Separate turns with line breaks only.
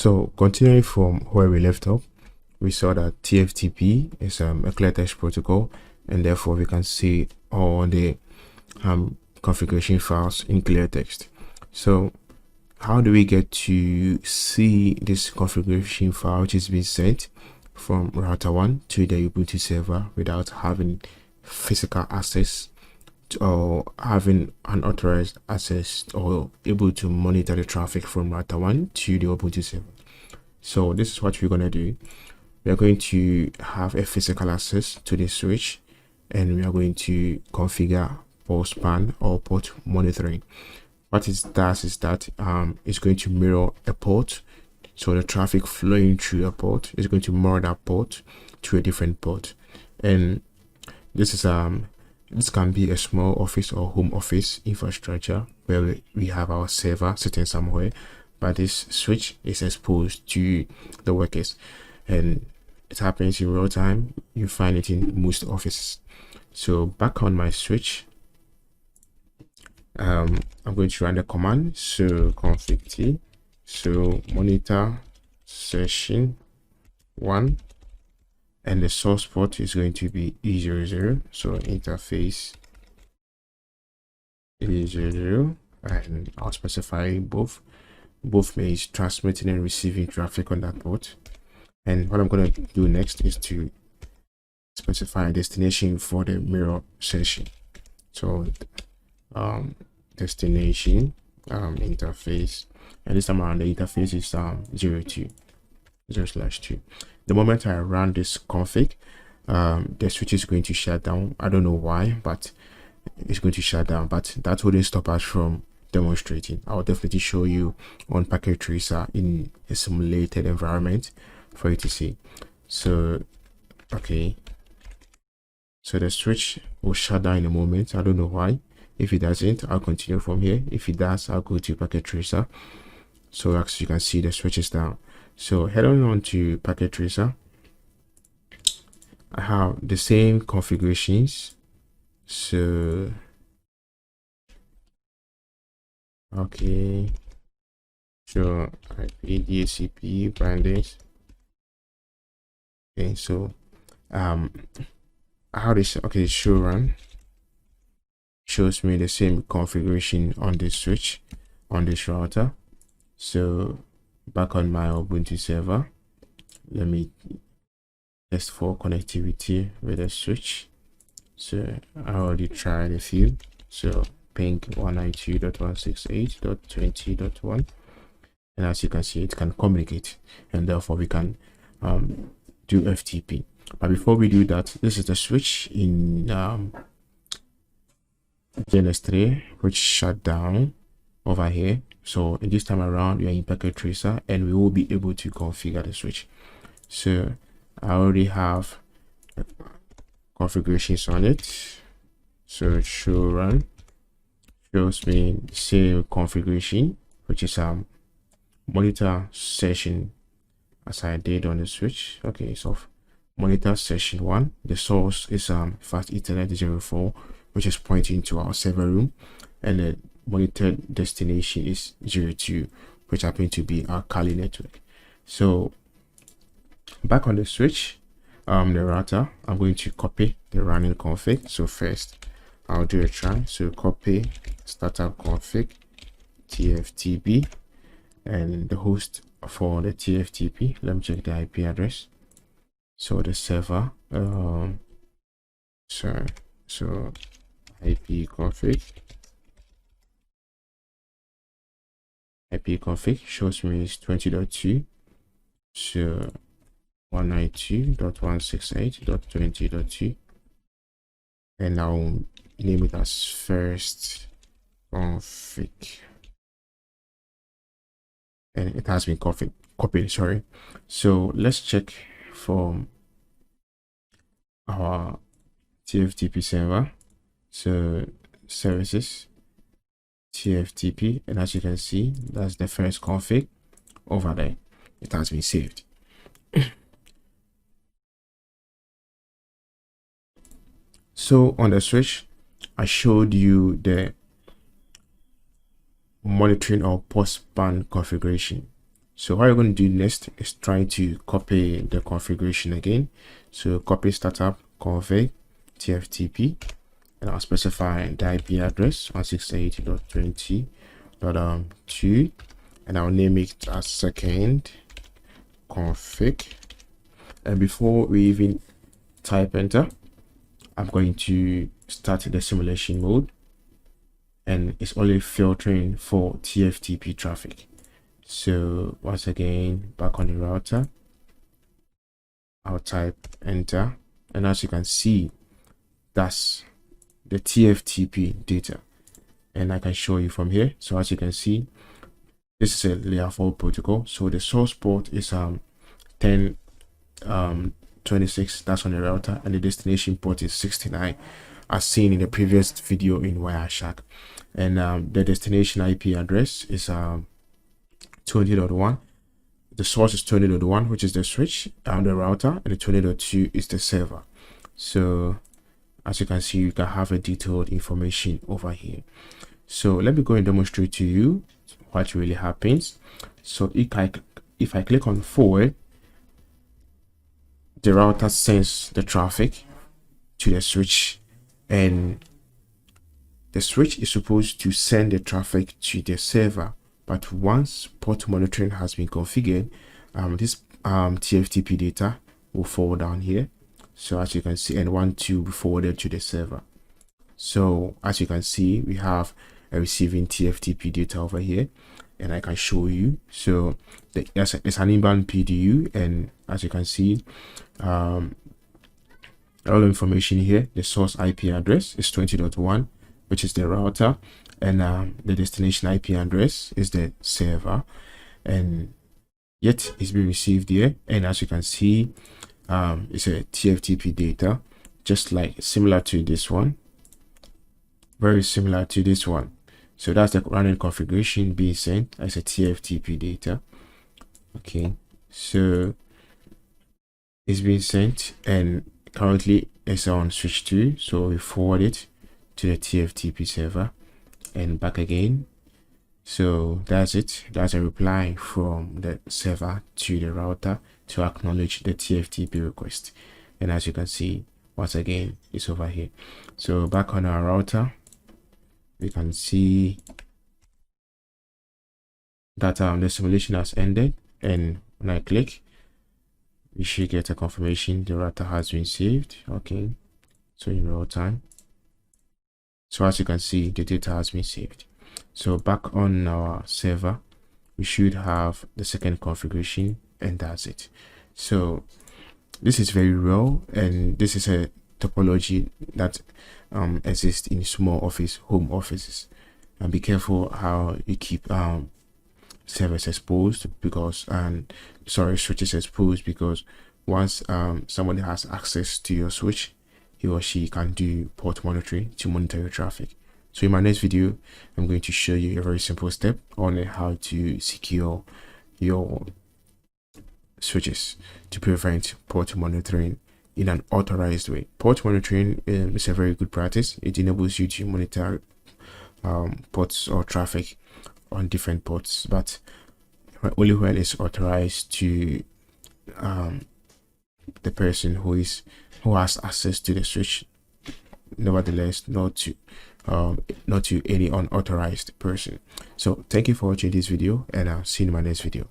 So continuing from where we left off, we saw that Tftp is a clear text protocol, and therefore we can see all the configuration files in clear text. So how do we get to see this configuration file which is being sent from router 1 to the Ubuntu server without having physical access or having unauthorized access or able to monitor the traffic from router 1 to the Ubuntu server? So this is what we're going to do. We are going to have a physical access to the switch, and we are going to configure port span or port monitoring. What it does is that it's going to mirror a port. So the traffic flowing through a port is going to mirror that port to a different port. And this is this can be a small office or home office infrastructure where we have our server sitting somewhere, but this switch is exposed to the workers, and it happens in real time. You find it in most offices. So back on my switch, I'm going to run the command. So config t, so monitor session 1, and the source port is going to be E00. So interface E00, and I'll specify both means transmitting and receiving traffic on that port. And what I'm going to do next is to specify a destination for the mirror session. So destination interface, and this time around the interface is 0/2. The moment I run this config, the switch is going to shut down. I don't know why, but it's going to shut down, but that wouldn't stop us from demonstrating. I'll definitely show you on Packet Tracer in a simulated environment for you to see. So okay, so the switch will shut down in a moment. I don't know why. If it doesn't, I'll continue from here. If it does, I'll go to Packet Tracer. So as you can see, the switch is down. So head on to Packet Tracer. I have the same configurations. So okay, so IP DHCP bindings. Okay, so how this, okay, show run shows me the same configuration on this switch on this router. So back on my Ubuntu server, let me test for connectivity with the switch. So I already tried a few. So ping 192.168.20.1, and as you can see, it can communicate, and therefore we can do FTP. But before we do that, this is the switch in GNS3 which shut down over here. So in this time around, we are in Packet Tracer, and we will be able to configure the switch. So I already have configurations on it. So show run shows me the same configuration, which is monitor session as I did on the switch. Okay, so monitor session 1, the source is fast Ethernet 04, which is pointing to our server room, and the monitored destination is 02, which happen to be our Kali network. So back on the switch, the router, I'm going to copy the running config. So first I'll do a try. So copy startup config tftp, and the host for the tftp, let me check the IP address. So the server, so IP config shows me is 20.2. So 192.168.20.2, and I'll name it as first config, and it has been copied. Sorry. So let's check from our TFTP server. So services TFTP, and as you can see, that's the first config over there. It has been saved. So on the switch, I showed you the monitoring or port span configuration. So what you're going to do next is trying to copy the configuration again. So copy startup config tftp, and I'll specify the IP address 168.20.2, and I'll name it as second config. And before we even type enter, I'm going to start the simulation mode, and it's only filtering for TFTP traffic. So once again, back on the router, I'll type enter, and as you can see, that's the TFTP data, and I can show you from here. So as you can see, this is a layer 4 protocol. So the source port is 1026, that's on the router, and the destination port is 69, as seen in the previous video in Wireshark. And the destination IP address is 20.1. The source is 20.1, which is the switch and the router, and the 20.2 is the server. So as you can see, you can have a detailed information over here. So let me go and demonstrate to you what really happens. So if I click on forward, the router sends the traffic to the switch, and the switch is supposed to send the traffic to the server. But once port monitoring has been configured, this TFTP data will fall down here. So as you can see, and want to be forwarded to the server. So as you can see, we have a receiving TFTP data over here, and I can show you. So it's an inbound PDU, and as you can see, all the information here. The source IP address is 20.1, which is the router, and the destination IP address is the server, and yet it's been received here. And as you can see, it's a TFTP data, just like similar to this one, very similar to this one. So that's the running configuration being sent as a TFTP data. Okay, so it's being sent, and currently it's on switch 2, so we forward it to the TFTP server and back again. So that's it. That's a reply from the server to the router to acknowledge the TFTP request. And as you can see, once again, it's over here. So back on our router, we can see that the simulation has ended, and when I click, we should get a confirmation the router has been saved. Okay, so in real time. So as you can see, the data has been saved. So back on our server, we should have the second configuration, and that's it. So this is very raw, and this is a topology that exists in small home offices. And be careful how you keep servers exposed, because switches exposed, because once somebody has access to your switch, he or she can do port monitoring to monitor your traffic. So in my next video, I'm going to show you a very simple step on how to secure your switches to prevent port monitoring in an authorized way. Port monitoring is a very good practice. It enables you to monitor ports or traffic on different ports, but only when it's authorized to the person who has access to the switch. Nevertheless, not to any unauthorized person. So thank you for watching this video, and I'll see you in my next video.